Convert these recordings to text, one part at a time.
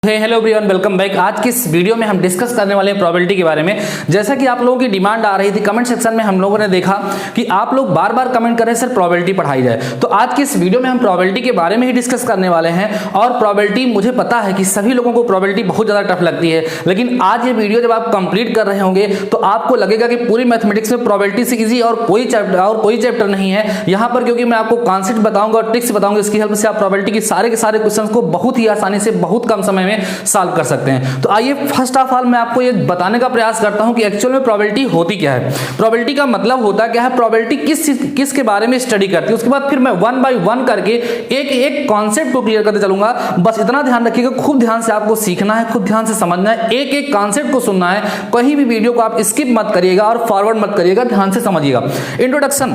Hello everyone, welcome back. आज की इस वीडियो में हम डिस्कस करने वाले हैं प्रोबेबिलिटी के बारे में। जैसा कि आप लोगों की डिमांड आ रही थी कमेंट सेक्शन में, हम लोगों ने देखा कि आप लोग बार बार कमेंट कर रहे हैं सर प्रोबेबिलिटी पढ़ाई जाए, तो आज की इस वीडियो में हम प्रोबेबिलिटी के बारे में ही डिस्कस करने वाले हैं। और प्रोबेबिलिटी, मुझे पता है कि सभी लोगों को प्रोबेबिलिटी बहुत ज़्यादा टफ लगती है, लेकिन आज ये वीडियो जब आप कंप्लीट कर रहे होंगे तो आपको लगेगा कि पूरी मैथमेटिक्स में प्रोबेबिलिटी से ईजी और कोई चैप्टर नहीं है यहाँ पर, क्योंकि मैं आपको कॉन्सेप्ट बताऊंगा और ट्रिक्स बताऊंगा, इसकी हेल्प से आप प्रोबेबिलिटी के सारे क्वेश्चन को बहुत ही आसानी से बहुत कम समय में सॉल्व कर सकते हैं। तो आइए फर्स्ट ऑफ ऑल मैं आपको ये बताने का प्रयास करता हूं कि एक्चुअल में प्रोबेबिलिटी होती क्या है, प्रोबेबिलिटी का मतलब होता क्या है, प्रोबेबिलिटी किस के बारे में स्टडी करती है। उसके बाद फिर मैं वन बाय वन करके एक कॉन्सेप्ट को क्लियर करते चलूंगा। बस इतना ध्यान रखिएगा, खूब ध्यान से आपको सीखना है, खूब ध्यान से समझना है, एक कॉन्सेप्ट को सुनना है, कहीं भी वीडियो को आप स्किप मत करिएगा और फॉरवर्ड मत करिएगा, ध्यान से समझिएगा। इंट्रोडक्शन,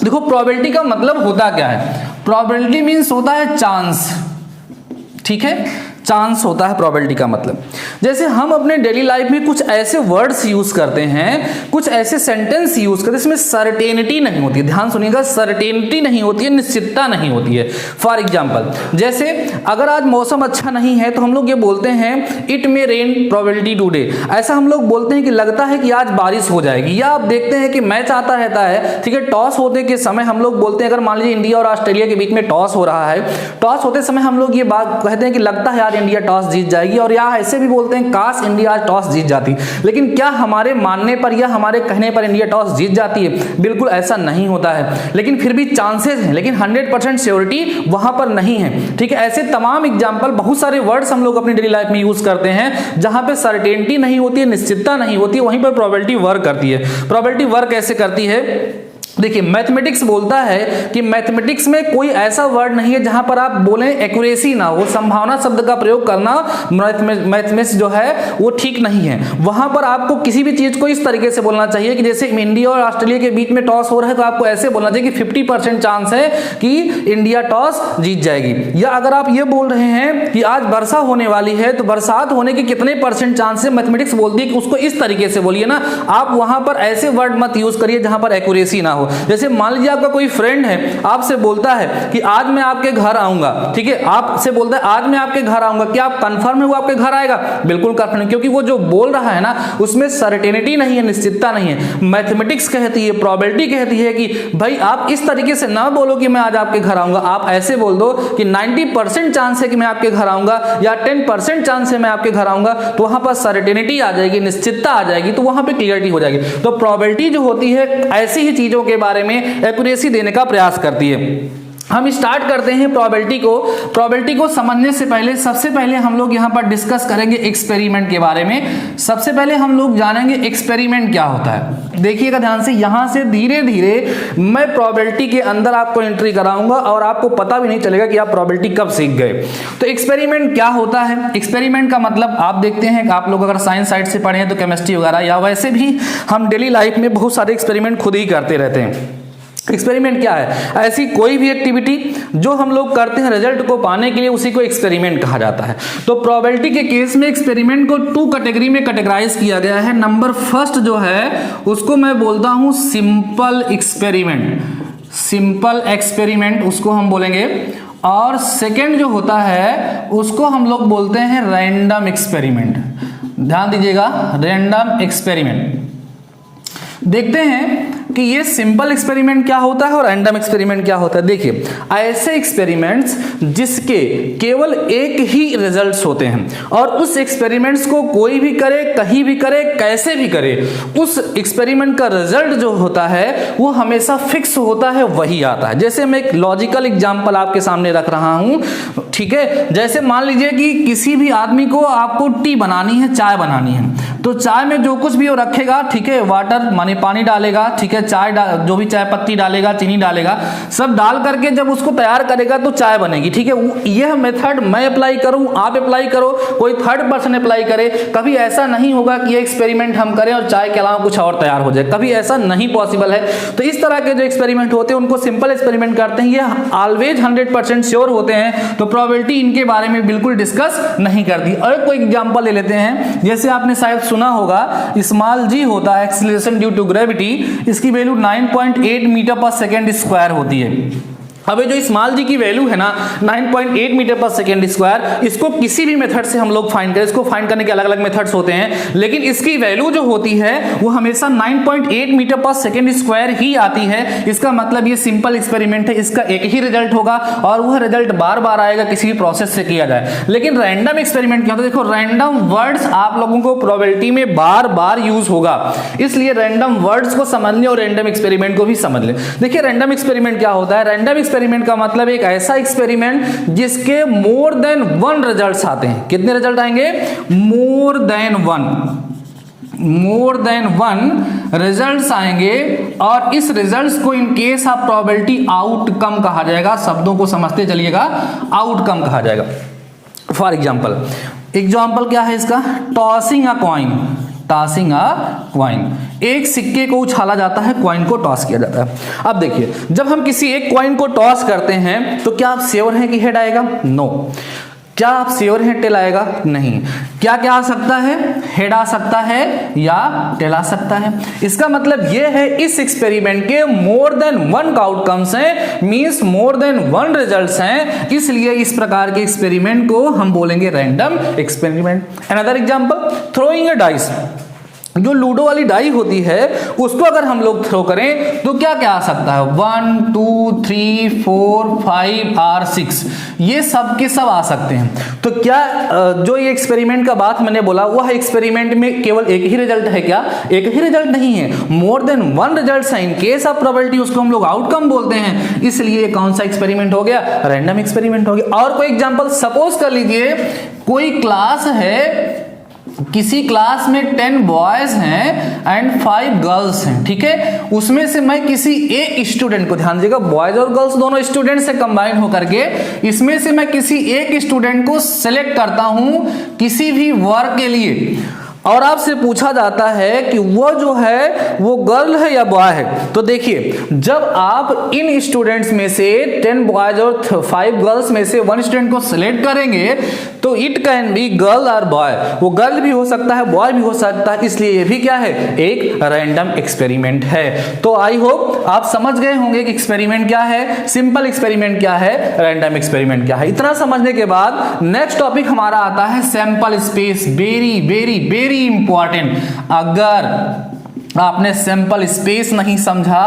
देखो प्रोबेबिलिटी का मतलब होता क्या है। प्रोबेबिलिटी मीन्स होता है चांस, ठीक है, चांस होता है प्रोबेबिलिटी का मतलब। जैसे हम अपने डेली लाइफ में कुछ ऐसे वर्ड्स यूज करते हैं, कुछ ऐसे सेंटेंस यूज करते हैं इसमें सर्टेनिटी नहीं होती है। ध्यान सुनिएगा, सर्टेनिटी नहीं होती है, निश्चितता नहीं होती है। फॉर एग्जांपल, जैसे अगर आज मौसम अच्छा नहीं है तो हम लोग ये बोलते हैं it may rain probability today. ऐसा हम लोग बोलते हैं कि लगता है कि आज बारिश हो जाएगी। या आप देखते हैं कि मैच आता रहता है, ठीक है, टॉस होते के समय हम लोग बोलते हैं, अगर मान लीजिए इंडिया और ऑस्ट्रेलिया के बीच में टॉस हो रहा है, टॉस होते समय हम लोग ये बात कहते हैं कि लगता है यार इंडिया टॉस जीत जाएगी, और या ऐसे भी बोलते हैं काश इंडिया आज टॉस जीत जाती। लेकिन क्या हमारे मानने पर या हमारे कहने पर इंडिया टॉस जीत जाती है? बिल्कुल ऐसा नहीं होता है, लेकिन फिर भी चांसेस हैं, लेकिन 100% श्योरिटी वहां पर नहीं है, ठीक है। ऐसे तमाम एग्जांपल, बहुत सारे वर्ड्स हम लोग अपनी डेली लाइफ में यूज करते हैं जहां पे सर्टेनिटी नहीं होती है, निश्चितता नहीं होती है, वहीं पर प्रोबेबिलिटी वर्क करती है। प्रोबेबिलिटी वर्क कैसे करती है? देखिए, मैथमेटिक्स बोलता है कि मैथमेटिक्स में कोई ऐसा वर्ड नहीं है जहां पर आप बोलें एक्यूरेसी ना हो, संभावना शब्द का प्रयोग करना मैथमेटिक्स जो है वो ठीक नहीं है। वहां पर आपको किसी भी चीज को इस तरीके से बोलना चाहिए कि जैसे इंडिया और ऑस्ट्रेलिया के बीच में टॉस हो रहा है तो आपको ऐसे बोलना चाहिए कि 50% चांस है कि इंडिया टॉस जीत जाएगी। या अगर आप ये बोल रहे हैं कि आज वर्षा होने वाली है तो बरसात होने के कितने % चांस है, मैथमेटिक्स बोलती है कि उसको इस तरीके से बोलिए ना। आप वहां पर ऐसे वर्ड मत यूज करिए जहां पर एक्यूरेसी ना हो। जैसे मान लीजिए आपका कोई फ्रेंड है, आपसे बोलता है कि आज मैं आपके घर आऊंगा, ठीक है, आपसे बोलता है आज मैं आपके घर आऊंगा, क्या आप कंफर्म है वो आपके घर आएगा? बिल्कुल कंफर्म है, क्योंकि वो जो बोल रहा है ना उसमें सर्टेनिटी नहीं है, निश्चितता नहीं है। मैथमेटिक्स कहती है, प्रोबेबिलिटी कहती है कि भाई आप इस तरीके से ना बोलो कि मैं आज आपके घर आऊंगा, आप ऐसे बोल दो कि 90% चांस है कि मैं आपके घर आऊंगा या 10% चांस है मैं आपके घर आऊंगा, तो वहां पर सर्टेनिटी आ जाएगी, निश्चितता आ जाएगी, तो वहां पर क्लियरिटी हो जाएगी। तो प्रोबेबिलिटी जो होती है ऐसी ही चीजों के बारे में एक्यूरेसी देने का प्रयास करती है। हम स्टार्ट करते हैं प्रोबेबिलिटी को समझने से पहले सबसे पहले हम लोग यहाँ पर डिस्कस करेंगे एक्सपेरिमेंट के बारे में। सबसे पहले हम लोग जानेंगे एक्सपेरिमेंट क्या होता है। देखिएगा ध्यान से, यहाँ से धीरे धीरे मैं प्रोबेबिलिटी के अंदर आपको एंट्री कराऊंगा और आपको पता भी नहीं चलेगा कि आप प्रोबेबिलिटी कब सीख गए। तो एक्सपेरिमेंट क्या होता है? एक्सपेरिमेंट का मतलब आप देखते हैं कि आप लोग अगर साइंस साइड से पढ़े हैं तो केमिस्ट्री वगैरह, या वैसे भी हम डेली लाइफ में बहुत सारे एक्सपेरिमेंट खुद ही करते रहते हैं। एक्सपेरिमेंट क्या है? ऐसी कोई भी एक्टिविटी जो हम लोग करते हैं रिजल्ट को पाने के लिए, उसी को एक्सपेरिमेंट कहा जाता है। तो प्रोबेबिलिटी के केस में एक्सपेरिमेंट को 2 कैटेगरी में कैटेगराइज किया गया है। नंबर फर्स्ट जो है उसको मैं बोलता हूं सिंपल एक्सपेरिमेंट, सिंपल एक्सपेरिमेंट उसको हम बोलेंगे। और सेकेंड जो होता है उसको हम लोग बोलते हैं रैंडम एक्सपेरिमेंट। ध्यान दीजिएगा, रैंडम एक्सपेरिमेंट। देखते हैं कि ये सिंपल एक्सपेरिमेंट क्या होता है और रैंडम एक्सपेरिमेंट क्या होता है। देखिए, ऐसे एक्सपेरिमेंट्स जिसके केवल एक ही रिजल्ट्स होते हैं और उस एक्सपेरिमेंट्स को कोई भी करे, कहीं भी करे, कैसे भी करे, उस एक्सपेरिमेंट का रिजल्ट जो होता है वो हमेशा फिक्स होता है, वही आता है। जैसे मैं एक लॉजिकल एग्जांपल आपके सामने रख रहा हूं, ठीक है। जैसे मान लीजिए कि किसी भी आदमी को आपको टी बनानी है, चाय बनानी है, तो चाय में जो कुछ भी वो रखेगा, ठीक है, वाटर माने पानी डालेगा, ठीक है, चाय जो भी चाय पत्ती डालेगा, चीनी डालेगा, सब डाल करके जब उसको तैयार करेगा तो चाय बनेगी, ठीक है। यह मेथड मैं अप्लाई करूं, आप अप्लाई करो, कोई थर्ड पर्सन अप्लाई करे, कभी ऐसा नहीं होगा कि ये एक्सपेरिमेंट हम करें और चाय के अलावा कुछ और तैयार हो जाए, कभी ऐसा नहीं पॉसिबल है। तो इस तरह के जो एक्सपेरिमेंट होते हैं उनको सिंपल एक्सपेरिमेंट करते हैं, ये ऑलवेज 100% श्योर होते हैं, तो प्रोबेबिलिटी इनके बारे में बिल्कुल डिस्कस नहीं करती। और कोई एग्जांपल ले लेते हैं, जैसे आपने शायद सुना होगा स्मॉल जी होता है एक्सीलरेशन ड्यू टू ग्रेविटी, इसकी वैल्यू 9.8 मीटर पर सेकेंड स्क्वायर होती है। अब जो स्मॉल जी की वैल्यू है ना 9.8 मीटर पर सेकेंड स्क्वायर, इसको किसी भी मेथड से हम लोग फाइंड करें, इसको फाइंड करने के अलग अलग मेथड्स होते हैं, लेकिन इसकी वैल्यू जो होती है वो हमेशा 9.8 मीटर पर सेकेंड स्क्वायर ही आती है। इसका मतलब ये सिंपल एक्सपेरिमेंट है, इसका एक ही रिजल्ट होगा और वह रिजल्ट बार बार आएगा किसी भी प्रोसेस से किया जाए। लेकिन रैंडम एक्सपेरिमेंट क्या होता है, देखो रैंडम वर्ड्स आप लोगों को प्रोबेबिलिटी में बार बार यूज होगा, इसलिए रैंडम वर्ड्स को समझ लें और रैंडम एक्सपेरिमेंट को भी समझ लें। देखिए रैंडम एक्सपेरिमेंट क्या होता है, रैंडम एक्सपेरिमेंट का मतलब एक ऐसा एक्सपेरिमेंट जिसके मोर देन वन रिजल्ट्स आते हैं। कितने रिजल्ट आएंगे, मोर देन वन रिजल्ट्स आएंगे, और इस रिजल्ट्स को in case of probability outcome कहा जाएगा। शब्दों को समझते चलिएगा, आउटकम कहा जाएगा। फॉर एग्जाम्पल क्या है इसका, टॉसिंग अ क्वाइन, एक सिक्के को उछाला जाता है, क्वाइन को टॉस किया जाता है। अब देखिए जब हम किसी एक क्वाइन को टॉस करते हैं तो क्या आप श्योर हैं कि हेड आएगा, नो। क्या आप श्योर हैं टेल आएगा, नहीं। क्या क्या आ सकता है, हेड आ सकता है या टेल आ सकता है। इसका मतलब यह है इस एक्सपेरिमेंट के मोर देन वन आउटकम्स हैं, means more than one results हैं, इसलिए इस प्रकार के एक्सपेरिमेंट को हम बोलेंगे random experiment. Another example, throwing अ डाइस, जो लूडो वाली डाई होती है उसको अगर हम लोग थ्रो करें तो क्या क्या आ सकता है, 1 2 3 4 5 और 6, ये सब के सब आ सकते हैं। तो क्या जो ये एक्सपेरिमेंट का बात मैंने बोला, वह एक्सपेरिमेंट में केवल एक ही रिजल्ट है क्या, एक ही रिजल्ट नहीं है, मोर देन वन रिजल्ट है। इन केस ऑफ प्रोबेबिलिटी उसको हम लोग आउटकम बोलते हैं, इसलिए कौन सा एक्सपेरिमेंट हो गया, रैंडम एक्सपेरिमेंट हो गया। और कोई एग्जांपल, सपोज कर लीजिए कोई क्लास है, किसी क्लास में 10 बॉयज हैं एंड 5 गर्ल्स हैं, ठीक है। उसमें से मैं किसी एक स्टूडेंट को, ध्यान दीजिएगा बॉयज और गर्ल्स दोनों स्टूडेंट से कंबाइन होकर के, इसमें से मैं किसी एक स्टूडेंट को सिलेक्ट करता हूं किसी भी वर्क के लिए, और आपसे पूछा जाता है कि वो जो है वो गर्ल है या बॉय है। तो देखिए जब आप इन स्टूडेंट्स में से 10 बॉयज और 5 गर्ल्स में से वन स्टूडेंट को सिलेक्ट करेंगे तो इट कैन बी गर्ल और बॉय, वो गर्ल भी हो सकता है बॉय भी हो सकता है, इसलिए ये भी क्या है, एक रैंडम एक्सपेरिमेंट है। तो आई होप आप समझ गए होंगे कि एक्सपेरिमेंट क्या है, सिंपल एक्सपेरिमेंट क्या है, रैंडम एक्सपेरिमेंट क्या है। इतना समझने के बाद नेक्स्ट टॉपिक हमारा आता है sample space. Very very very important, अगर आपने सैंपल स्पेस नहीं समझा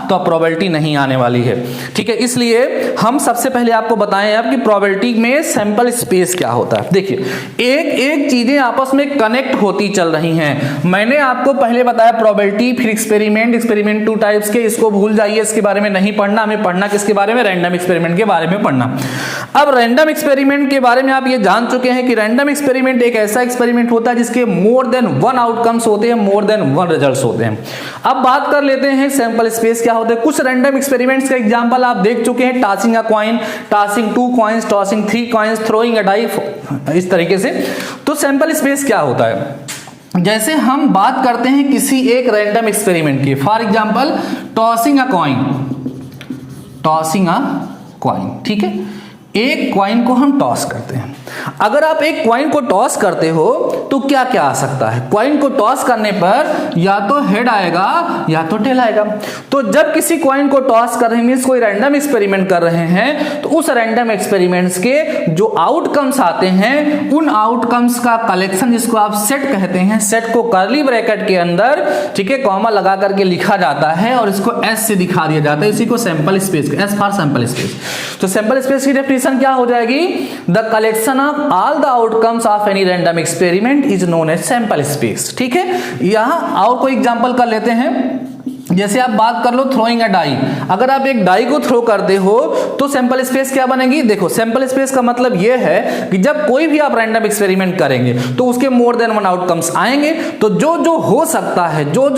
तो प्रोबेबिलिटी नहीं आने वाली है, ठीक है। इसलिए हम सबसे पहले आपको बताएं अब कि प्रोबेबिलिटी में सैंपल स्पेस क्या होता है। देखिए एक एक चीजें आपस में कनेक्ट होती चल रही हैं। मैंने आपको पहले बताया प्रोबेबिलिटी, फिर एक्सपेरिमेंट 2 टाइप्स के, इसको भूल जाइए, इसके बारे में नहीं पढ़ना। हमें पढ़ना किसके बारे में, रैंडम एक्सपेरिमेंट के बारे में पढ़ना। अब रैंडम एक्सपेरिमेंट के बारे में आप ये जान चुके हैं कि रैंडम एक्सपेरिमेंट एक ऐसा एक्सपेरिमेंट होता है जिसके मोर देन वन आउटकम्स होते हैं, मोर देन वन रिजल्ट्स होते हैं। अब बात कर लेते हैं सैंपल स्पेस क्या होता है। कुछ रैंडम एक्सपेरिमेंट्स का एग्जांपल आप देख चुके हैं, tossing a coin, tossing 2 coins, tossing 3 coins, throwing a die, इस तरीके से। तो सैंपल स्पेस क्या होता है, जैसे हम बात करते हैं किसी एक रैंडम एक्सपेरिमेंट की, for example tossing a coin, ठीक है। एक कॉइन को हम टॉस करते हैं। अगर आप एक कॉइन को टॉस करते हो तो क्या क्या आ सकता है, कॉइन को टॉस करने पर या तो हेड आएगा या तो टेल आएगा। तो जब किसी कॉइन को टॉस कर रहे हैं, मींस कोई रैंडम एक्सपेरिमेंट कर रहे हैं, तो उस रैंडम एक्सपेरिमेंट्स के जो आउटकम्स आते हैं उन आउटकम्स का कलेक्शन, जिसको आप सेट कहते हैं, सेट को कर्ली ब्रैकेट के अंदर, ठीक है, कॉमा लगा करके लिखा जाता है और इसको एस से दिखा दिया जाता है, इसी को sample space, S for sample space. तो सैंपल स्पेस की डेफिनेशन क्या हो जाएगी, the collection of all the outcomes of any random experiment is known as sample space, ठीक है। यहां और कोई एग्जांपल कर लेते हैं, जैसे आप बात कर लो थ्रोइंग अ डाई। अगर आप एक डाई को थ्रो करते हो तो सैंपल स्पेस क्या बनेगी, देखो सैंपल स्पेस का मतलब यह है कि जब कोई भी आप रैंडम एक्सपेरिमेंट करेंगे तो उसके मोर देन वन आउटकम्स आएंगे। तो जो जो हो सकता है, जो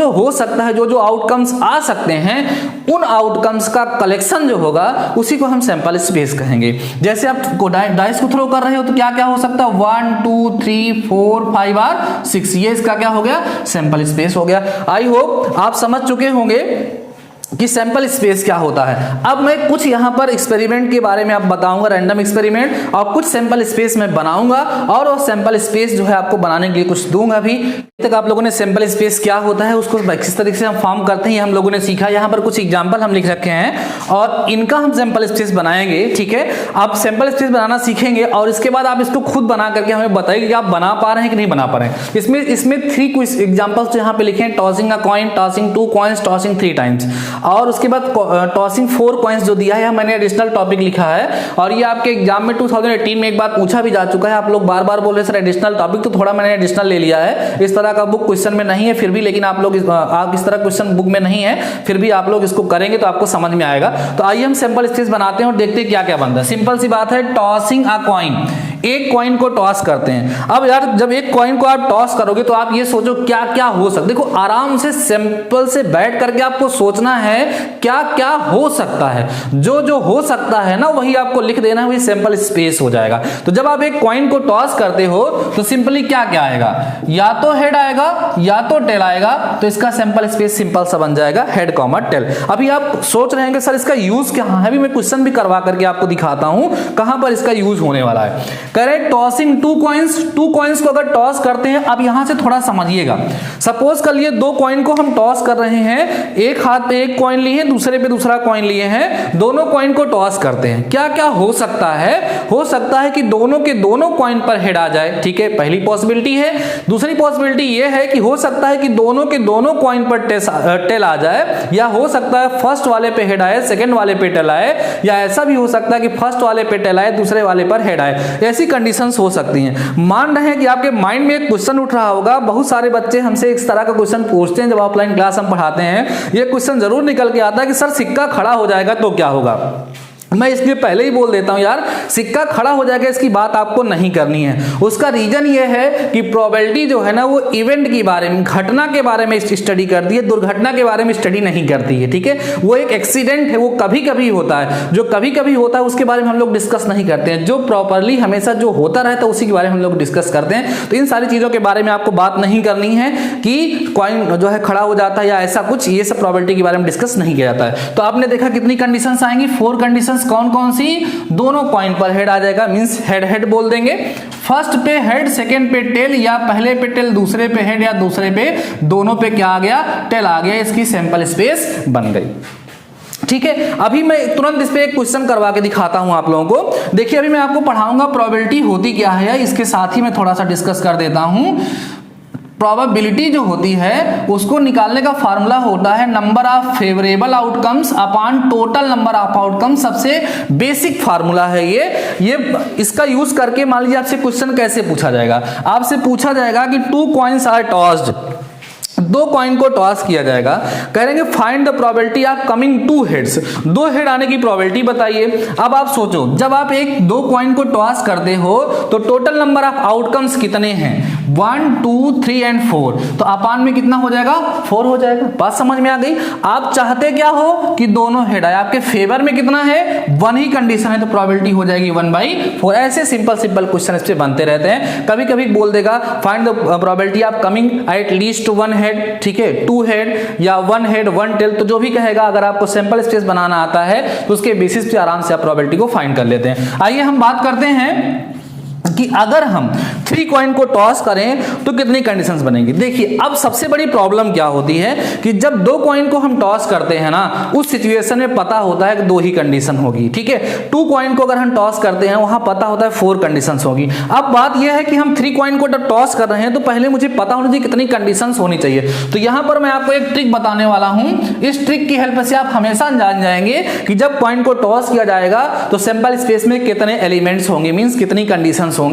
जो आउटकम्स आ सकते हैं, उन आउटकम्स का कलेक्शन जो होगा उसी को हम सैंपल स्पेस कहेंगे। जैसे आप डाइस को थ्रो कर रहे हो तो क्या क्या हो सकता है, 1 2 3 4 5 और 6, ये इसका क्या हो गया, सैंपल स्पेस हो गया। आई होप आप समझ चुके होंगे कि सैंपल स्पेस क्या होता है। अब मैं कुछ यहाँ पर एक्सपेरिमेंट के बारे में आप बताऊंगा, रैंडम एक्सपेरिमेंट, और कुछ सैंपल स्पेस मैं बनाऊंगा और वो सैंपल स्पेस जो है आपको बनाने के लिए कुछ दूंगा भी। तक आप लोगों ने सैंपल स्पेस क्या होता है उसको किस तरीके से हम फॉर्म करते हैं हम लोगों ने सीखा। यहाँ पर कुछ एग्जाम्पल हम लिख रखे हैं और इनका हम सैंपल स्पेस बनाएंगे, ठीक है। आप सैंपल स्पेस बनाना सीखेंगे और इसके बाद आप इसको खुद बना करके हमें बताइए कि आप बना पा रहे हैं कि नहीं बना पा रहे हैं। इसमें 3 कुछ एग्जाम्पल्स यहाँ पे लिखे हैं, tossing a coin, tossing 2 coins, tossing 3 times, और उसके बाद टॉसिंग 4 कॉइन्स जो दिया है मैंने एडिशनल टॉपिक लिखा है। और ये आपके एग्जाम में 2018 में एक बार पूछा भी जा चुका है। आप लोग बार बार बोल रहे सर एडिशनल टॉपिक, तो थोड़ा मैंने एडिशनल ले लिया है। इस तरह का बुक क्वेश्चन में नहीं है फिर भी, लेकिन आप लोग इस तरह क्वेश्चन बुक में नहीं है फिर भी आप लोग इसको करेंगे तो आपको समझ में आएगा। तो आइए हम सैंपल स्पेस बनाते हैं और देखते हैं क्या क्या बनता है। सिंपल सी बात है, टॉसिंग अ कॉइन, एक कॉइन को टॉस करते हैं। अब यार जब एक कॉइन को आप टॉस करोगे तो आप ये सोचो क्या क्या हो सकता है। देखो आराम से सिंपल से बैठ करके आपको सोचना है क्या क्या हो सकता है, जो जो हो सकता है ना वही आपको लिख देना है, वही सैंपल स्पेस हो जाएगा। तो जब आप एक कॉइन को टॉस करते हो तो सिंपली क्या क्या आएगा, या तो हेड आएगा या तो टेल आएगा, तो इसका सैंपल स्पेस सिंपल सा बन जाएगा हेड कॉमा टेल। अभी आप सोच रहे हैं कि सर इसका यूज क्या है, अभी मैं क्वेश्चन भी करवा करके आपको दिखाता हूं कहां पर इसका यूज होने वाला है। कह रहे टॉसिंग 2 कॉइन्स को अगर टॉस करते हैं, अब यहां से थोड़ा समझिएगा। सपोज कर लिए 2 कॉइन को हम टॉस कर रहे हैं, एक हाथ पे एक कॉइन लिए हैं, दूसरे पे दूसरा कॉइन लिए हैं, दोनों कॉइन को टॉस करते हैं। क्या क्या हो सकता है, हो सकता है कि दोनों के दोनों कॉइन पर हेड आ जाए, ठीक है, पहली पॉसिबिलिटी है। दूसरी पॉसिबिलिटी यह है कि हो सकता है कि दोनों के दोनों कॉइन पर टेल आ जाए, या हो सकता है फर्स्ट वाले पे हेड आए सेकंड वाले पे टेल आए, या ऐसा भी हो सकता है कि फर्स्ट वाले पे टेल आए दूसरे वाले पर हेड आए। ऐसी कंडीशंस हो सकती हैं। मान रहे हैं कि आपके माइंड में एक क्वेश्चन उठ रहा होगा, बहुत सारे बच्चे हमसे इस तरह का क्वेश्चन पूछते हैं जब ऑफलाइन क्लास हम पढ़ाते हैं। ये क्वेश्चन जरूर निकल के आता है कि सर सिक्का खड़ा हो जाएगा तो क्या होगा। मैं इसलिए पहले ही बोल देता हूं यार, सिक्का खड़ा हो जाएगा इसकी बात आपको नहीं करनी है। उसका रीजन ये है कि प्रोबेबिलिटी जो है ना वो इवेंट के बारे में, घटना के बारे में स्टडी करती है, दुर्घटना के बारे में स्टडी नहीं करती है, ठीक है। वो एक एक्सीडेंट है, वो कभी कभी होता है, जो कभी कभी होता है उसके बारे में हम लोग डिस्कस नहीं करते हैं। जो प्रॉपरली हमेशा जो होता रहता है उसी के बारे में हम लोग डिस्कस करते हैं। तो इन सारी चीजों के बारे में आपको बात नहीं करनी है कि कॉइन जो है खड़ा हो जाता है या ऐसा कुछ, ये सब प्रोबेबिलिटी के बारे में डिस्कस नहीं किया जाता है। तो आपने देखा कितनी कंडीशंस आएंगी, 4 कंडीशंस। कौन कौन सी, दोनों कॉइन पर हेड आ जाएगा, मींस हेड हेड बोल देंगे। फर्स्ट पे हेड सेकंड पे टेल, या पहले पे टेल दूसरे पे हेड, या दूसरे पे दोनों पे क्या आ गया, टेल आ गया। इसकी सैंपल स्पेस बन गई, ठीक है। अभी मैं तुरंत इस पे एक क्वेश्चन करवा के दिखाता हूं आप लोगों को। देखिए अभी मैं आपको पढ़ाऊंगा प्रोबेबिलिटी होती क्या है, इसके साथ ही मैं थोड़ा सा डिस्कस कर देता हूं। प्रोबेबिलिटी जो होती है उसको निकालने का फार्मूला होता है number of favourable outcomes upon total number of outcomes. सबसे बेसिक फार्मूला है ये इसका यूज करके मान लीजिए आपसे क्वेश्चन कैसे पूछा जाएगा। आपसे पूछा जाएगा कि 2 कॉइन्स आर टॉस्ड, 2 कॉइन को टॉस किया जाएगा। कहेंगे find the probability of coming 2 heads, 2 head आने की प्रोबेबिलिटी बताइए। अब आप सोचो जब आप 2 कॉइन को टॉस करते हो तो टोटल नंबर ऑफ आउटकम्स कितने हैं, 1 2 3 एंड 4, तो अपान में कितना हो जाएगा, 4 हो जाएगा। बात समझ में आ गई। आप चाहते क्या हो कि दोनों हेड आए, आपके फेवर में कितना है, 1 ही कंडीशन है, तो प्रोबेबिलिटी हो जाएगी 1/4। ऐसे सिंपल क्वेश्चन इस पे बनते रहते हैं। कभी कभी बोल देगा find the probability of coming at least 1 head, ठीक है, 2 हेड या 1 हेड 1 टेल, तो जो भी कहेगा अगर आपको सैंपल स्पेस बनाना आता है तो उसके बेसिस पे आराम से आप प्रोबेबिलिटी को फाइंड कर लेते हैं। आइए हम बात करते हैं कि अगर हम 3 कॉइन को टॉस करें तो कितनी कंडीशंस बनेंगी। देखिए अब सबसे बड़ी प्रॉब्लम क्या होती है कि जब 2 कॉइन को हम टॉस करते हैं ना, उस सिचुएशन में पता होता है कि 2 ही कंडीशन होगी, ठीक है। 2 कॉइन को अगर हम टॉस करते हैं वहां पता होता है 4 कंडीशंस होगी। अब बात यह है कि हम 3 कॉइन को टॉस कर रहे हैं तो पहले मुझे पता होना चाहिए कितनी कंडीशंस होनी चाहिए। तो यहां पर मैं आपको एक ट्रिक बताने वाला हूं। इस ट्रिक की हेल्प से आप हमेशा जान जाएंगे कि जब कॉइन को टॉस किया जाएगा तो सैंपल स्पेस में कितने एलिमेंट्स होंगे, मींस कितनी कंडीशंस होंगी।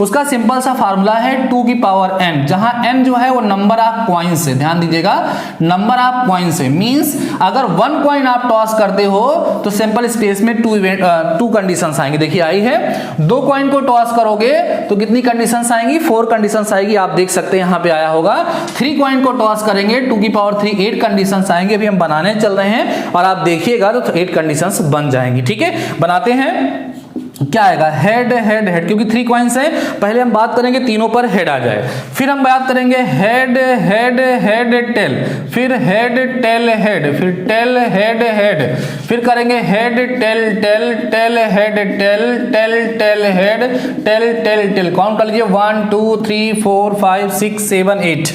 उसका सिंपल सा फार्मूला है 2 की पावर n, जहां n जो है वो नंबर ऑफ कॉइन्स से, ध्यान दीजिएगा, नंबर ऑफ कॉइन्स से। मींस अगर 1 कॉइन आप टॉस करते हो तो सैंपल स्पेस में 2 कंडीशंस आएंगी। देखिए आई है, 2 कॉइन को टॉस करोगे तो कितनी कंडीशंस आएंगी, 4 कंडीशंस आएगी। आप देख सकते हैं यहां पे आया होगा। 3 कॉइन को टॉस करेंगे 2 की पावर 3 8 कंडीशंस आएंगे। अभी हम बनाने चल रहे हैं और आप देखिएगा तो 8 कंडीशंस बन जाएंगी, ठीक है। बनाते हैं। क्या आएगा, हेड हेड हेड, क्योंकि 3 कॉइन्स है। पहले हम बात करेंगे तीनों पर हेड आ जाए, फिर हम बात करेंगे हेड हेड हेड टेल, फिर हेड टेल हेड, फिर टेल हेड हेड, फिर करेंगे head tail tail tail head tail tail tail head tail tail tail. Count कर लीजिए 1 2 3 4 5 6 7 8।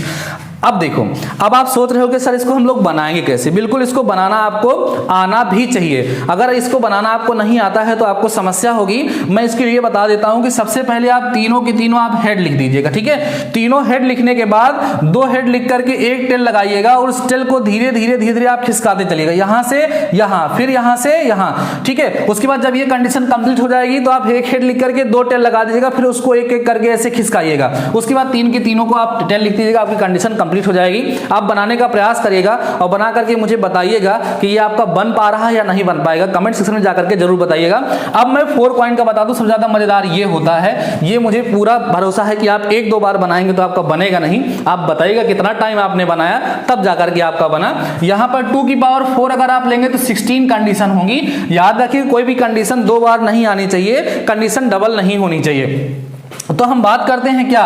अब देखो, अब आप सोच रहे हो कि सर इसको हम लोग बनाएंगे कैसे। बिल्कुल इसको बनाना आपको आना भी चाहिए। अगर इसको बनाना आपको नहीं आता है तो आपको समस्या होगी। मैं इसके लिए बता देता हूं कि सबसे पहले आप तीनों के तीनों आप हेड लिख दीजिएगा, ठीक है। तीनों हेड लिखने के बाद 2 हेड लिख करके एक टेल लगाइएगा और उस टेल को धीरे धीरे धीरे धीरे आप खिसकाते चलिएगा, यहां से यहां, फिर यहां से यहां, ठीक है। उसके बाद जब ये कंडीशन कंप्लीट हो जाएगी तो आप एक हेड लिख करके 2 टेल लगा दीजिएगा, फिर उसको एक एक करके ऐसे खिसकाइएगा। उसके बाद 3 के तीनों को आप टेल लिख दीजिएगा, आपकी कंडीशन कंप्लीट हो जाएगी। आप बनाने का प्रयास करिएगा और बना करके मुझे बताइएगा कि ये आपका बन पा रहा है या नहीं बन पाएगा। कमेंट सेक्शन में जाकर के जरूर बताइएगा। अब मैं 4 कॉइन का बता दूं, सबसे ज्यादा मजेदार ये होता है, ये मुझे पूरा भरोसा है कि आप 1-2 बार बनाएंगे तो आपका बनेगा नहीं। आप बताइएगा कितना टाइम आपने बनाया, तब जाकर के आपका बना। यहां पर 2 की पावर 4 अगर आप लेंगे तो 16 कंडीशन होंगी। याद रखिए कोई भी कंडीशन 2 बार नहीं आनी चाहिए, कंडीशन डबल नहीं होनी चाहिए। तो हम बात करते हैं क्या,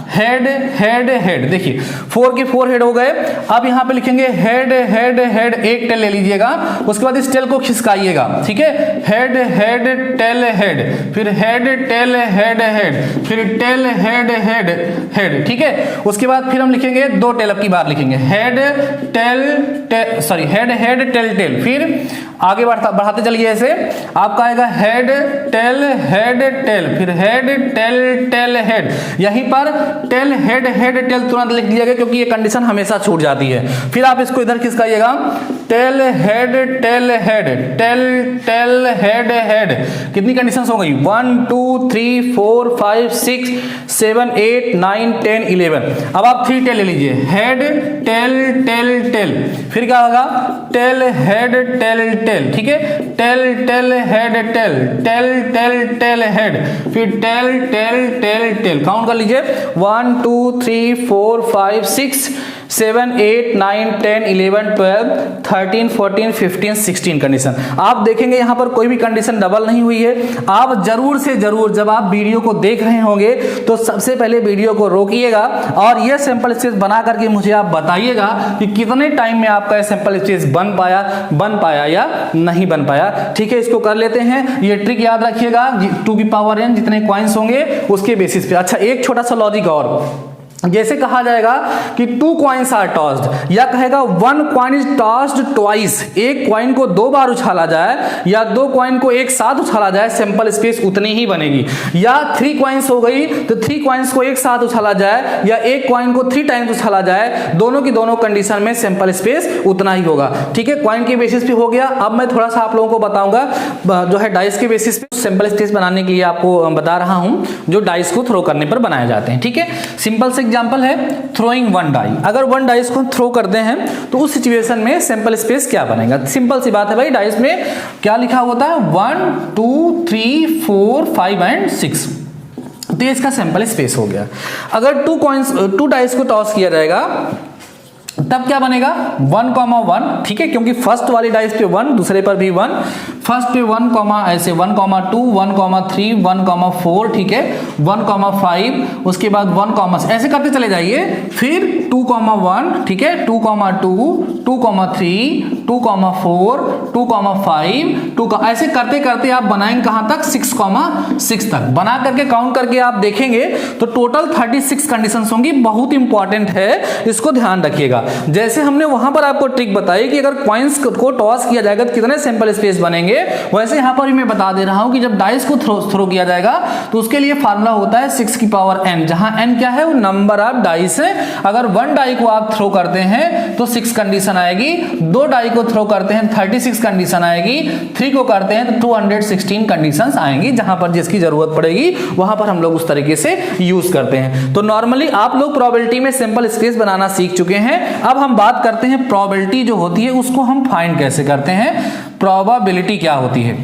हेड हेड हेड। देखिए 4 के 4 हेड हो गए। अब यहां पे लिखेंगे हेड हेड हेड, एक टेल ले लीजिएगा, उसके बाद इस टेल को खिसकाइएगा, ठीक है। हेड हेड टेल हेड, फिर हेड टेल हेड हेड, फिर टेल हेड हेड हेड, ठीक है। उसके बाद फिर हम लिखेंगे 2 टेल अब की बार लिखेंगे, head tail sorry head head tail tail, फिर आगे बढ़ाते चलिए ऐसे। आपका आएगा हेड टेल हेड टेल, फिर हेड टेल टेल हेड। यहीं पर टेल हेड हेड टेल तुरंत लिख दिया गया क्योंकि ये कंडीशन हमेशा छूट जाती है। फिर आप इसको इधर खिसकाइएगा, tail head tail head, tail tail head head. कितनी कंडीशंस हो गई, 1 2 3 4 5 6 7 8 9 10 11। अब आप 3 टेल ले लीजिए, हेड टेल टेल टेल, फिर क्या होगा, टेल हेड टेल टेल, ठीक है। Tail tail head tail, tail tail tail head, फिर tail tail tail tail. Count कर लीजिए 1 2 3 4 5 6 7 8 9 10 11 12 13 14 15 16 कंडीशन। आप देखेंगे यहां पर कोई भी कंडीशन डबल नहीं हुई है। आप जरूर से जरूर जब आप वीडियो को देख रहे होंगे तो सबसे पहले वीडियो को रोकिएगा और यह सैंपल स्पेस बना करके मुझे आप बताइएगा कि कितने टाइम में आपका सैंपल स्पेस बन पाया या नहीं बन पाया, ठीक है। इसको कर लेते हैं। ये ट्रिक याद रखिएगा, 2 की पावर n जितने कॉइन्स होंगे उसके बेसिस पे। अच्छा, एक छोटा सा लॉजिक और, जैसे कहा जाएगा कि 2 कॉइन्स आर टॉस्ड, या कहेगा 1 कॉइन इज टॉस्ड ट्वाइस, एक कॉइन को 2 बार उछाला जाए या 2 कॉइन को एक साथ उछाला जाए, सैंपल स्पेस उतनी ही बनेगी। या 3 कॉइन्स हो गई तो 3 कॉइन्स को एक साथ उछाला जाए या एक कॉइन को 3 टाइम्स उछाला जाए, दोनों की दोनों कंडीशन में सैंपल स्पेस उतना ही होगा, ठीक है। कॉइन के बेसिस पे हो गया। अब मैं थोड़ा सा आप लोगों को बताऊंगा जो है डाइस के बेसिस पे सैंपल स्पेस बनाने के लिए आपको बता रहा हूं, जो डाइस को थ्रो करने पर बनाए जाते हैं, ठीक है। सिंपल से एग्जांपल है थ्रोइंग 1 डाई। अगर 1 डाइस को थ्रो करते हैं तो उस सिचुएशन में सैंपल स्पेस क्या बनेगा। सिंपल सी बात है भाई, डाइस में क्या लिखा होता है, 1 2 3 4 5 एंड 6, तो ये इसका सैंपल स्पेस हो गया। अगर 2 डाइस को टॉस किया जाएगा तब क्या बनेगा, 1,1, ठीक है, क्योंकि फर्स्ट वाली डाइस पे 1, दूसरे पर भी 1, फर्स्ट पे 1, ऐसे 1,2 1,3 1,4, ठीक है, 1,5, उसके बाद 1, ऐसे करते चले जाइए। फिर 2,1, ठीक है, 2,2 2,3 2,4 2,5 2, ऐसे करते करते आप बनाएंगे कहां तक, 6,6 तक। बना करके काउंट करके आप देखेंगे तो टोटल 36 कंडीशंस होंगी। बहुत इंपॉर्टेंट है, इसको ध्यान रखिएगा। जैसे हमने वहां पर आपको ट्रिक बताई कि अगर कॉइन्स को टॉस किया जाएगा तो कितने सैंपल स्पेस बनेंगे, वैसे यहां पर भी मैं बता दे रहा हूं कि जब डाइस को थ्रो किया जाएगा तो उसके लिए फार्मूला होता है 6 की पावर n, जहां n क्या है, वो नंबर ऑफ डाइस है। अगर 1 डाई को आप थ्रो करते हैं तो 6 कंडीशन आएगी, 2 डाई को थ्रो करते हैं 36 कंडीशन आएगी, 3 को करते हैं तो 216 कंडीशंस आएंगी। जहां पर जिसकी जरूरत पड़ेगी वहां पर हम लोग उस तरीके से यूज करते हैं। तो नॉर्मली आप लोग प्रोबेबिलिटी में सैंपल स्पेस बनाना सीख चुके हैं। अब हम बात करते हैं प्रोबेबिलिटी जो होती है उसको हम फाइंड कैसे करते हैं, प्रोबेबिलिटी क्या होती है।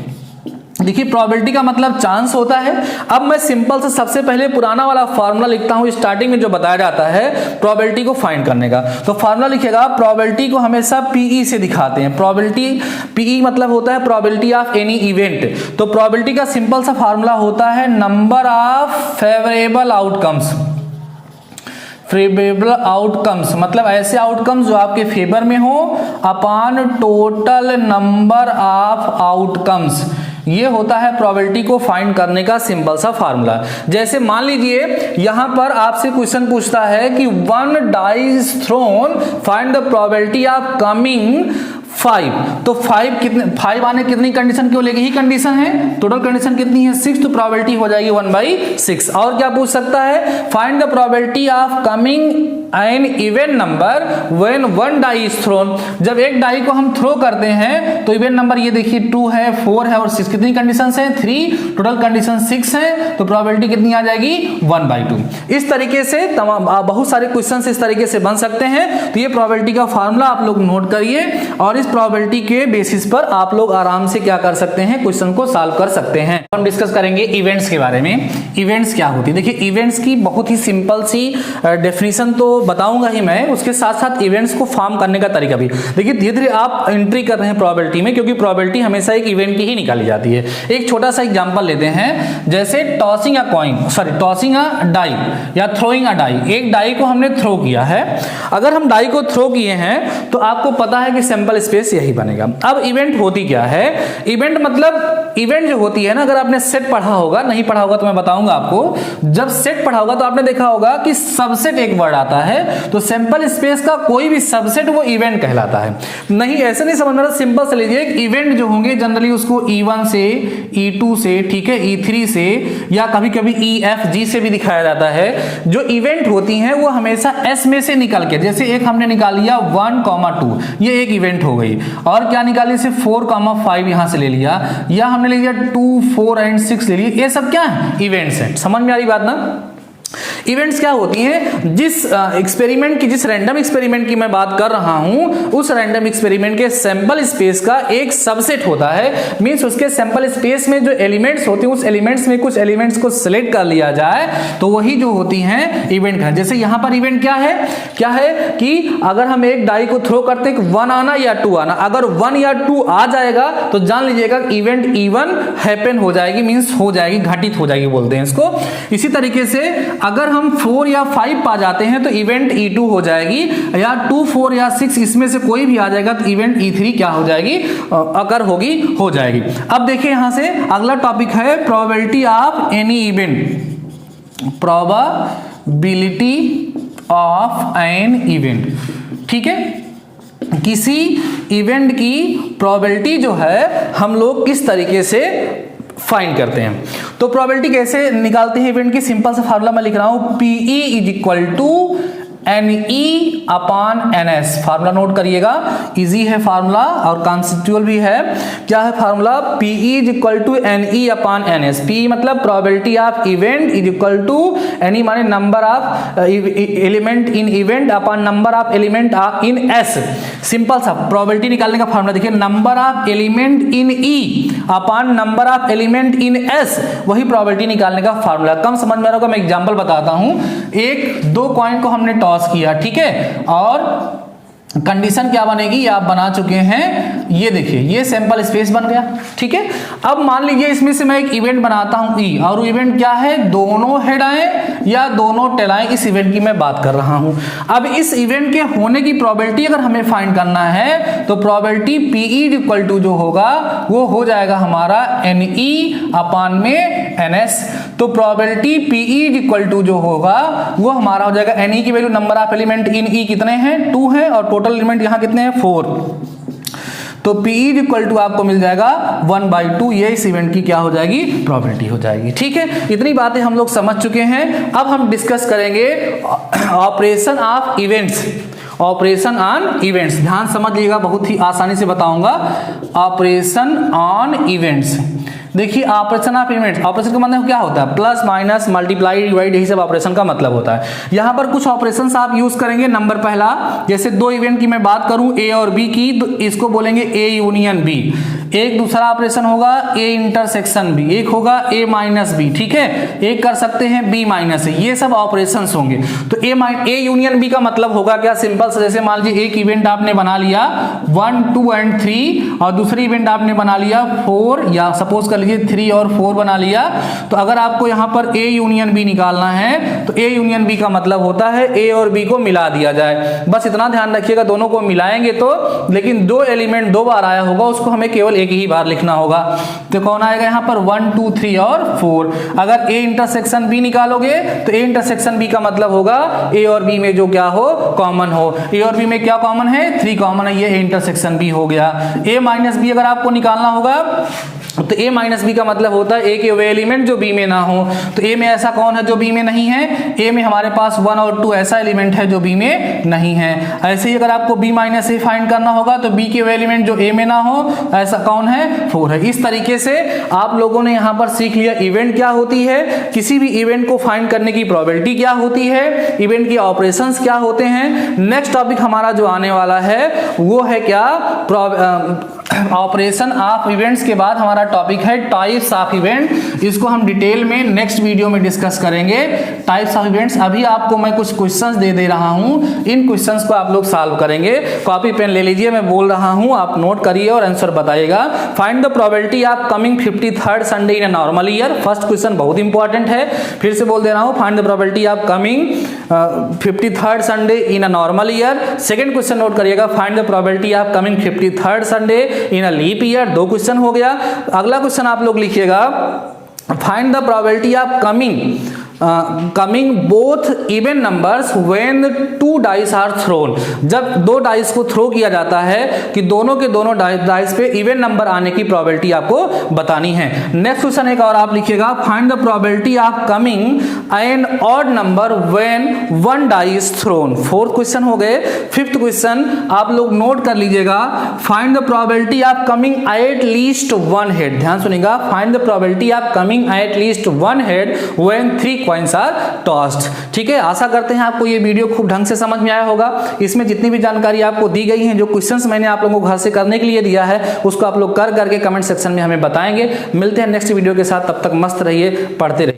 देखिए प्रोबेबिलिटी का मतलब चांस होता है। अब मैं सिंपल से सबसे पहले पुराना वाला फार्मूला लिखता हूं, स्टार्टिंग में जो बताया जाता है प्रोबेबिलिटी को फाइंड करने का। तो फार्मूला लिखेगा, प्रोबेबिलिटी को हमेशा पीई से दिखाते हैं। प्रोबेबिलिटी पीई मतलब होता है प्रोबेबिलिटी ऑफ एनी इवेंट। तो प्रोबेबिलिटी का सिंपल सा फार्मूला होता है number of favourable outcomes. Favourable outcomes मतलब ऐसे आउटकम्स जो आपके फेवर में हो upon total number of outcomes. ये होता है प्रोबेबिलिटी को फाइंड करने का सिंपल सा फार्मूला। जैसे मान लीजिए यहां पर आपसे क्वेश्चन पूछता है कि 1 die is thrown, find the probability of coming 5। तो 5 आने कितनी कंडीशन क्यों लेगी? ही कंडीशन है, टोटल कंडीशन कितनी है 6, तो प्रोबेबिलिटी हो जाएगी 1/6। और क्या पूछ सकता है? Find the probability of coming an event number when 1 die is thrown। जब एक डाई को हम थ्रो करते हैं तो इवेंट नंबर ये देखिए 2 है, 4 है और 6। कितनी कंडीशन है? 3, टोटल कंडीशन 6 है, तो प्रोबेबिलिटी कितनी आ जाएगी? 1/2। इस तरीके से तमाम बहुत सारे क्वेश्चन इस तरीके से बन सकते हैं। तो ये प्रोबेबिलिटी का फार्मूला आप लोग नोट करिए और इस प्रोबेबिलिटी के बेसिस पर आप लोग आराम से क्या कर सकते हैं, क्वेश्चन को सॉल्व कर सकते हैं। हम डिस्कस करेंगे इवेंट्स के बारे में। इवेंट्स क्या होती है? देखिए इवेंट्स की बहुत ही सिंपल सी डेफिनेशन तो बताऊंगा ही मैं, उसके साथ साथ इवेंट्स को फॉर्म करने का तरीका भी। देखिए धीरे धीरे आप एंट्री कर रहे हैं प्रोबेबिलिटी में, क्योंकि प्रोबेबिलिटी हमेशा एक इवेंट की ही निकाली जाती है। एक छोटा सा एग्जांपल लेते हैं, जैसे टॉसिंग अ डाई या थ्रोइंग अ डाई। एक डाई को हमने थ्रो किया है। अगर हम डाई को थ्रो किए हैं तो आपको पता है कि सैंपल स्पेस यही बनेगा। अब इवेंट होती क्या है? इवेंट मतलब इवेंट जो होती है ना, अगर आपने सेट पढ़ा होगा, नहीं पढ़ा होगा तो मैं बताऊंगा आपको। जब सेट पढ़ा होगा तो आपने देखा होगा कि सबसेट एक वर्ड आता है, तो सैंपल स्पेस का कोई भी सबसेट वो इवेंट कहलाता है। नहीं ऐसे नहीं समझना, सिंपल से लीजिए। इवेंट जो होंगे जनरली उसको E1 से, E2 से, ठीक है, E3 से या कभी कभी EFG से भी दिखाया जाता है। जो इवेंट होती हैं वो हमेशा S में से निकल के, जैसे एक हमने निकाल लिया 1,2, ये एक इवेंट हो गई। और क्या निकाली? से 4,5 यहां से ले लिया, या हमने ले लिया 2, 4 एंड 6 ले लिया। ये सब क्या है? इवेंट्स हैं। समझ में आ रही बात ना? इवेंट्स क्या होती हैं? जिस एक्सपेरिमेंट की, जिस रैंडम एक्सपेरिमेंट की मैं बात कर रहा हूं, उस रैंडम एक्सपेरिमेंट के सैंपल स्पेस का एक सबसेट होता है। मींस उसके सैंपल स्पेस में जो एलिमेंट्स होते हैं उस एलिमेंट्स में कुछ एलिमेंट्स को सिलेक्ट कर लिया जाए तो वही जो होती हैं इवेंट है। जैसे यहां पर इवेंट क्या है कि अगर हम एक डाई को थ्रो करते हैं 1 आना या 2 आना, अगर 1 या 2 आ जाएगा तो जान लीजिएगा इवेंट E1 हैपन हो जाएगी, मींस हो जाएगी, घटित हो जाएगी बोलते हैं इसको। इसी तरीके से अगर हम 4 या 5 पा जाते हैं तो इवेंट E2 हो जाएगी, या 2, 4 या 6 इसमें से कोई भी आ जाएगा तो इवेंट E3 क्या हो जाएगी? अगर होगी हो जाएगी। अब देखिए यहां से अगला टॉपिक है probability of any event. Probability of an event, ठीक है, किसी इवेंट की प्रोबेबिलिटी जो है हम लोग किस तरीके से फाइंड करते हैं। तो प्रोबेबिलिटी कैसे निकालते हैं इवेंट की? सिंपल सा फार्मूला मैं लिख रहा हूं, PE = NE upon NS। Formula note करिएगा, इजी है फार्मूला और कॉन्सेप्चुअल भी है। क्या है formula? PE = NE upon NS। PE मतलब प्रोबेबिलिटी ऑफ इवेंट = NE माने number of element in event upon number of element in S। Simple सा प्रोबेबिलिटी निकालने का फार्मूला देखिए, number of element in E upon number of element in S, वही probability निकालने का formula. कम समझ में आ रहा होगा, मैं एग्जांपल बताता हूं। 1-2 कॉइन को हमने टॉस किया, ठीक है, और कंडीशन क्या बनेगी ये आप बना चुके हैं। ये देखिए ये सैंपल स्पेस बन गया, ठीक है। अब मान लीजिए इसमें से मैं एक इवेंट बनाता हूं E, और वो इवेंट क्या है? दोनों हेड आए या दोनों टेल आए, इस इवेंट की मैं बात कर रहा हूं। अब इस इवेंट के होने की प्रोबेबिलिटी अगर हमें फाइंड करना है तो प्रोबेबिलिटी PE = जो होगा वो हो जाएगा हमारा NE अपॉन में NS। तो प्रोबेबिलिटी PE = जो होगा वो हमारा हो जाएगा, NE की value number of element in E कितने हैं? 2 है, और टोटल एलिमेंट यहां कितने हैं? 4। तो PE = आपको मिल जाएगा 1/2। ये इस इवेंट की क्या हो जाएगी? प्रोबेबिलिटी हो जाएगी, ठीक है। इतनी बातें हम लोग समझ चुके हैं। अब हम डिस्कस करेंगे operation of events. Operation on events, ध्यान समझ लीजिएगा, बहुत ही आसानी से बताऊंगा। ऑपरेशन ऑन इवेंट्स, देखिए ऑपरेशन ऑफ इवेंट्स, ऑपरेशन का मतलब क्या होता है, प्लस माइनस मल्टीप्लाई डिवाइड, यही सब ऑपरेशन का मतलब होता है। यहाँ पर कुछ ऑपरेशंस आप यूज करेंगे। नंबर पहला, जैसे दो इवेंट की मैं बात करूं ए और बी की, तो इसको बोलेंगे ए यूनियन बी। एक दूसरा ऑपरेशन होगा ए इंटरसेक्शन बी, एक होगा ए माइनस बी, ठीक है, एक कर सकते हैं बी माइनस ए, ये सब ऑपरेशंस होंगे। तो ए यूनियन बी का मतलब होगा क्या, सिंपल से, जैसे मान लीजिए एक इवेंट आपने बना लिया 1, 2 एंड 3 और दूसरी इवेंट आपने बना लिया 4, या सपोज कर लीजिए 3 और 4 बना लिया। तो अगर आपको यहाँ पर ए यूनियन बी निकालना है तो ए यूनियन बी का मतलब होता है ए और बी को मिला दिया जाए। बस इतना ध्यान रखिएगा, दोनों को मिलाएंगे तो, लेकिन दो एलिमेंट दो बार आया होगा, उसको हमें केवल एक ही बार लिखना होगा। तो कौन आएगा यहाँ पर 1, 2, 3 और 4। अगर ए इंटरसेक्शन बी निकालोगे तो ए इंटरसेक्शन बी का मतलब होगा ए और बी में जो क्या हो, कॉमन हो। ए और बी में क्या कॉमन है, 3 कॉमन है, ये ए इंटरसेक्शन बी हो गया। ए माइनस बी अगर आपको निकालना होगा तो ए माइनस बी का मतलब होता है ए के वे एलिमेंट जो बी में ना हो। तो ए में ऐसा कौन है जो बी में नहीं है, ए में हमारे पास 1 और 2 ऐसा एलिमेंट है जो बी में नहीं है। ऐसे ही अगर आपको बी माइनस ए फाइंड करना होगा तो बी के वे एलिमेंट जो ए में ना हो, ऐसा कौन है, 4 है। इस तरीके से आप लोगों ने यहाँ पर सीख लिया इवेंट क्या होती है, किसी भी इवेंट को फाइंड करने की प्रोबेबिलिटी क्या होती है, इवेंट के ऑपरेशंस क्या होते हैं। नेक्स्ट टॉपिक हमारा जो आने वाला है वो है क्या, ऑपरेशन ऑफ इवेंट्स के बाद हमारा टॉपिक है टाइप्स ऑफ इवेंट। इसको हम डिटेल में नेक्स्ट वीडियो में डिस्कस करेंगे, टाइप्स ऑफ इवेंट्स। अभी आपको मैं कुछ क्वेश्चंस दे रहा हूं, इन क्वेश्चंस को आप लोग सॉल्व करेंगे। कॉपी पेन ले लीजिए, मैं बोल रहा हूं, आप नोट करिए और आंसर बताइएगा। Find the probability of coming 53rd Sunday in a normal year. First question बहुत इंपॉर्टेंट है, फिर से बोल दे रहा हूं, find the probability of coming 53rd Sunday in a normal year. Second question note करिएगा, find the probability of coming 53rd Sunday in a leap year. 2 question हो गया। अगला क्वेश्चन आप लोग लिखिएगा, find the probability of coming both even numbers when 2 dice are thrown. जब 2 dice को throw किया जाता है कि दोनों के दोनों डाइस पे इवन नंबर आने की प्रोबेबिलिटी आपको बतानी है। नेक्स्ट क्वेश्चन एक और आप लिखिएगा, find the probability of coming an odd number when 1 die is thrown. 4th question हो गए। 5th क्वेश्चन आप लोग नोट कर लीजिएगा, find the probability of coming at least 1 head. ध्यान सुनिएगा, find the probability of coming at least 1 head when 3 coins are tossed. ठीक है, आशा करते हैं आपको ये वीडियो खूब ढंग से समझ में आया होगा। इसमें जितनी भी जानकारी आपको दी गई है, जो क्वेश्चंस मैंने आप लोगों को घर से करने के लिए दिया है, उसको आप लोग कर करके कमेंट सेक्शन में हमें बताएंगे। मिलते हैं नेक्स्ट वीडियो के साथ, तब तक मस्त रहिए, पढ़ते रहिए।